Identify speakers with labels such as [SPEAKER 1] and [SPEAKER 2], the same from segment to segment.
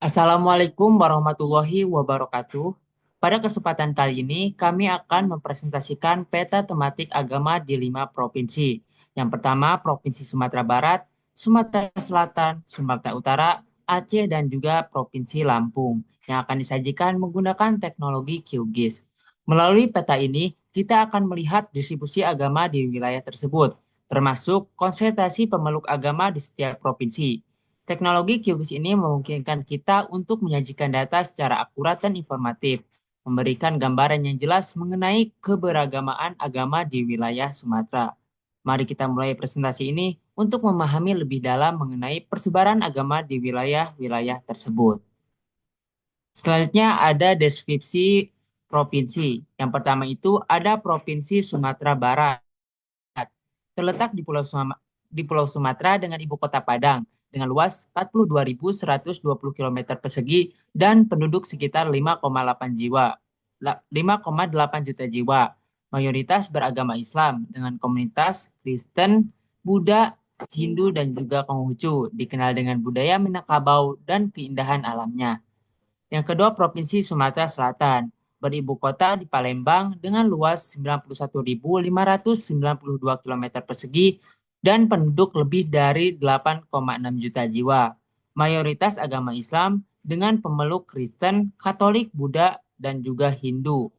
[SPEAKER 1] Assalamualaikum warahmatullahi wabarakatuh. Pada kesempatan kali ini, kami akan mempresentasikan peta tematik agama di 5 provinsi. Yang pertama, Provinsi Sumatera Barat, Sumatera Selatan, Sumatera Utara, Aceh, dan juga Provinsi Lampung, yang akan disajikan menggunakan teknologi QGIS. Melalui peta ini, kita akan melihat distribusi agama di wilayah tersebut, termasuk konsentrasi pemeluk agama di setiap provinsi. Teknologi QGIS ini memungkinkan kita untuk menyajikan data secara akurat dan informatif, memberikan gambaran yang jelas mengenai keberagamaan agama di wilayah Sumatera. Mari kita mulai presentasi ini untuk memahami lebih dalam mengenai persebaran agama di wilayah-wilayah tersebut. Selanjutnya ada deskripsi provinsi. Yang pertama itu ada Provinsi Sumatera Barat. Terletak di Pulau Sumatera dengan ibu kota Padang dengan luas 42.120 km persegi dan penduduk sekitar 5,8 juta jiwa. Mayoritas beragama Islam dengan komunitas Kristen, Buddha, Hindu, dan juga Konghucu, dikenal dengan budaya Minangkabau dan keindahan alamnya. Yang kedua, Provinsi Sumatera Selatan, beribu kota di Palembang dengan luas 91.592 km persegi dan penduduk lebih dari 8,6 juta jiwa. Mayoritas agama Islam dengan pemeluk Kristen, Katolik, Buddha, dan juga Hindu.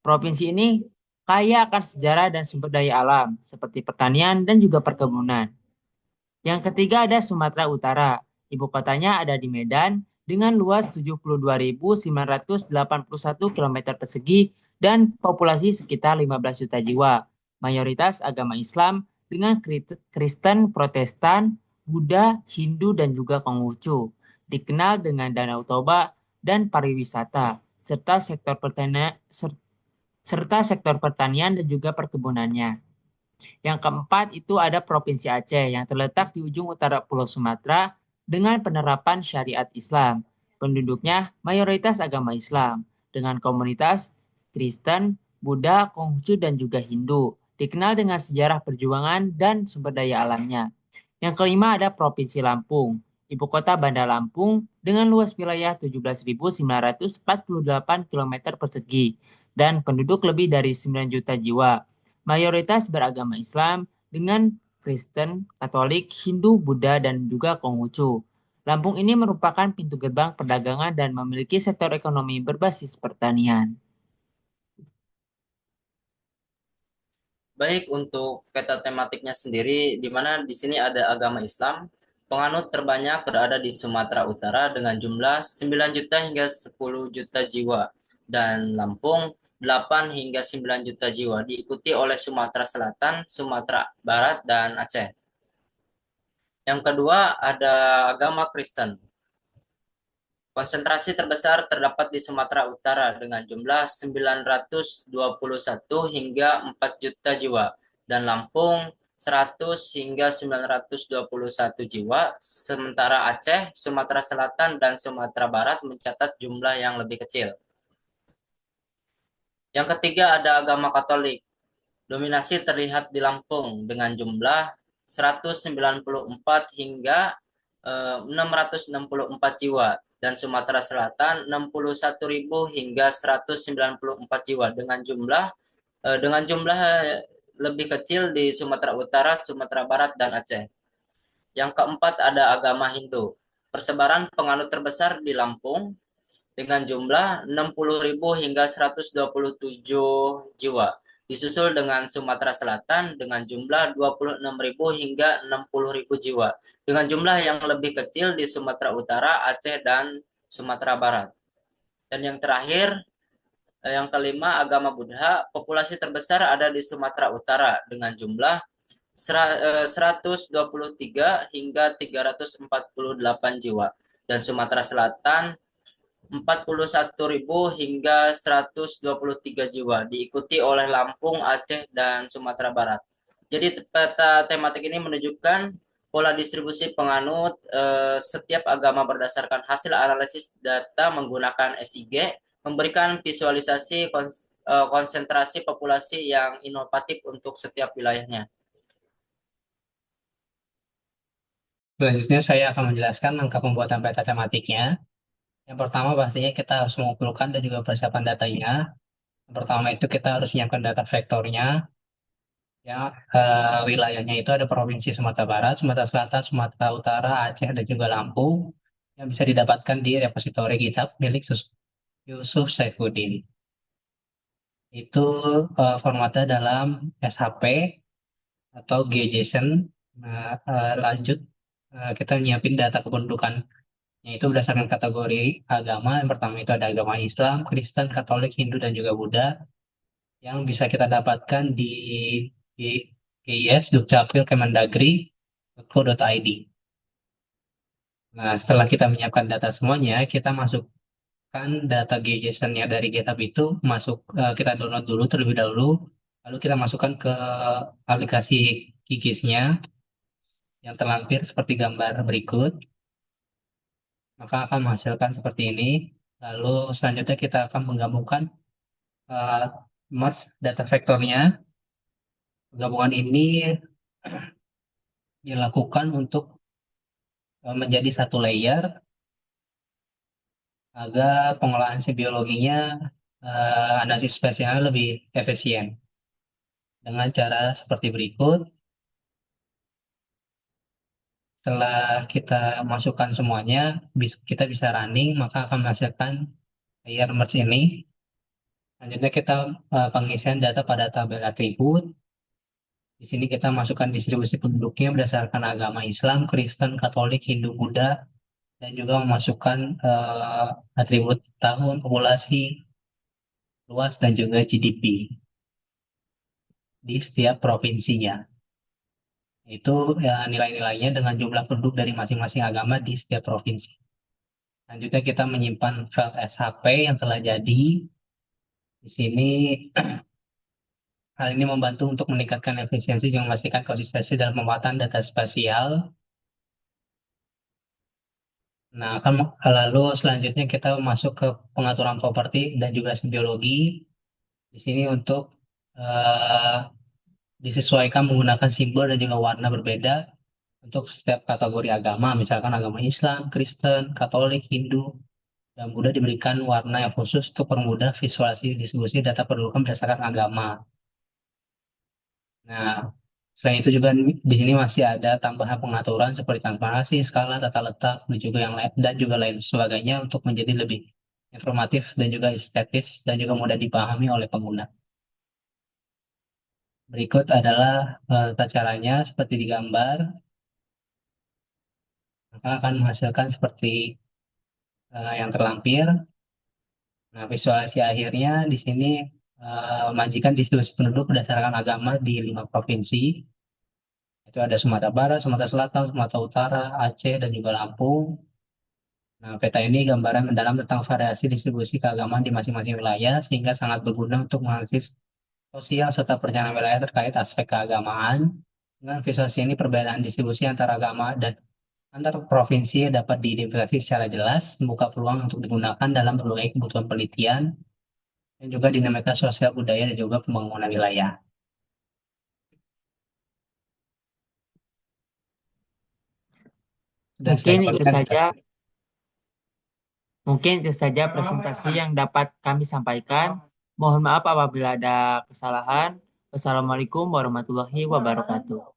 [SPEAKER 1] Provinsi ini kaya akan sejarah dan sumber daya alam, seperti pertanian dan juga perkebunan. Yang ketiga ada Sumatera Utara. Ibu kotanya ada di Medan dengan luas 72.981 km persegi dan populasi sekitar 15 juta jiwa. Mayoritas agama Islam dengan Kristen, Protestan, Buddha, Hindu, dan juga Konghucu. Dikenal dengan Danau Toba dan pariwisata, serta sektor pertanian dan juga perkebunannya. Yang keempat itu ada Provinsi Aceh yang terletak di ujung utara Pulau Sumatera dengan penerapan syariat Islam. Penduduknya mayoritas agama Islam dengan komunitas Kristen, Buddha, Konghucu, dan juga Hindu. Dikenal dengan sejarah perjuangan dan sumber daya alamnya. Yang kelima ada Provinsi Lampung. Ibu kota Bandar Lampung dengan luas wilayah 17.948 km persegi dan penduduk lebih dari 9 juta jiwa. Mayoritas beragama Islam dengan Kristen, Katolik, Hindu, Buddha, dan juga Konghucu. Lampung ini merupakan pintu gerbang perdagangan dan memiliki sektor ekonomi berbasis pertanian.
[SPEAKER 2] Baik, untuk peta tematiknya sendiri, di mana di sini ada agama Islam, penganut terbanyak berada di Sumatera Utara dengan jumlah 9 juta hingga 10 juta jiwa, dan Lampung 8 hingga 9 juta jiwa, diikuti oleh Sumatera Selatan, Sumatera Barat, dan Aceh. Yang kedua ada agama Kristen. Konsentrasi terbesar terdapat di Sumatera Utara dengan jumlah 921 hingga 4 juta jiwa dan Lampung 100 hingga 921 jiwa, sementara Aceh, Sumatera Selatan, dan Sumatera Barat mencatat jumlah yang lebih kecil. Yang ketiga ada agama Katolik. Dominasi terlihat di Lampung dengan jumlah 194 hingga 664 jiwa dan Sumatera Selatan 61.000 hingga 194 jiwa dengan jumlah lebih kecil di Sumatera Utara, Sumatera Barat, dan Aceh. Yang keempat ada agama Hindu. Persebaran penganut terbesar di Lampung dengan jumlah 60.000 hingga 127 jiwa. Disusul dengan Sumatera Selatan dengan jumlah 26.000 hingga 60.000 jiwa. Dengan jumlah yang lebih kecil di Sumatera Utara, Aceh, dan Sumatera Barat. Dan yang terakhir, yang kelima, agama Buddha. Populasi terbesar ada di Sumatera Utara dengan jumlah 123 hingga 348 jiwa. Dan Sumatera Selatan 41.000 hingga 123 jiwa, diikuti oleh Lampung, Aceh, dan Sumatera Barat. Jadi peta tematik ini menunjukkan pola distribusi penganut setiap agama berdasarkan hasil analisis data menggunakan SIG, memberikan visualisasi konsentrasi populasi yang inovatif untuk setiap wilayahnya.
[SPEAKER 3] Selanjutnya saya akan menjelaskan langkah pembuatan peta tematiknya. Yang pertama pastinya kita harus mengumpulkan dan juga persiapan datanya. Yang pertama itu kita harus menyiapkan data vektornya. Ya, wilayahnya itu ada Provinsi Sumatera Barat, Sumatera Selatan, Sumatera Utara, Aceh, dan juga Lampung yang bisa didapatkan di repositori GitHub milik Yusuf Saifuddin. Itu formatnya dalam SHP atau GJSON. Nah, lanjut kita nyiapin data kependudukan yaitu berdasarkan kategori agama. Yang pertama itu ada agama Islam, Kristen, Katolik, Hindu, dan juga Buddha yang bisa kita dapatkan di GIS Dukcapil Kemendagri.co.id. Nah, setelah kita menyiapkan data semuanya, kita masukkan data GJSON-nya dari GitHub itu kita download dulu terlebih dahulu, lalu kita masukkan ke aplikasi GIS-nya yang terlampir seperti gambar berikut, maka akan menghasilkan seperti ini. Lalu selanjutnya kita akan menggabungkan uh, merge data vektornya. Gabungan ini dilakukan untuk menjadi satu layer agar pengolahan biologinya analisis spesialnya lebih efisien dengan cara seperti berikut. Setelah kita masukkan semuanya, kita bisa running, maka akan menghasilkan layer merge ini. Selanjutnya kita pengisian data pada tabel atribut. Di sini kita masukkan distribusi penduduknya berdasarkan agama Islam, Kristen, Katolik, Hindu, Buddha, dan juga memasukkan atribut tahun, populasi, luas, dan juga GDP di setiap provinsinya. Itu ya, nilai-nilainya dengan jumlah penduduk dari masing-masing agama di setiap provinsi. Selanjutnya kita menyimpan file SHP yang telah jadi. Di sini hal ini membantu untuk meningkatkan efisiensi dan memastikan konsistensi dalam pemuatan data spasial. Nah, lalu selanjutnya kita masuk ke pengaturan properti dan juga simbiologi. Di sini untuk eh, disesuaikan menggunakan simbol dan juga warna berbeda untuk setiap kategori agama, misalkan agama Islam, Kristen, Katolik, Hindu, dan Buddha diberikan warna yang khusus untuk mempermudah visualisasi distribusi data pendudukan berdasarkan agama. Nah, selain itu juga di sini masih ada tambahan pengaturan seperti transparansi, skala, tata letak, dan juga lain sebagainya untuk menjadi lebih informatif dan juga estetis dan juga mudah dipahami oleh pengguna. Berikut adalah tata caranya seperti digambar, maka akan menghasilkan seperti yang terlampir. Nah, visualisasi akhirnya di sini menyajikan distribusi penduduk berdasarkan agama di 5 provinsi. Itu ada Sumatera Barat, Sumatera Selatan, Sumatera Utara, Aceh, dan juga Lampung. Nah, peta ini gambaran mendalam tentang variasi distribusi keagamaan di masing-masing wilayah, sehingga sangat berguna untuk menganalisis sosial serta perencanaan wilayah terkait aspek keagamaan. Dengan visualisasi ini, perbedaan distribusi antara agama dan antar provinsi dapat diidentifikasi secara jelas, membuka peluang untuk digunakan dalam berbagai kebutuhan penelitian, dan juga dinamika sosial budaya dan juga pembangunan wilayah. Sudah saya
[SPEAKER 1] Mungkin itu
[SPEAKER 3] kembalikan
[SPEAKER 1] saja,
[SPEAKER 3] kepada
[SPEAKER 1] mungkin itu saja presentasi yang dapat kami sampaikan. Mohon maaf apabila ada kesalahan. Wassalamualaikum warahmatullahi wabarakatuh.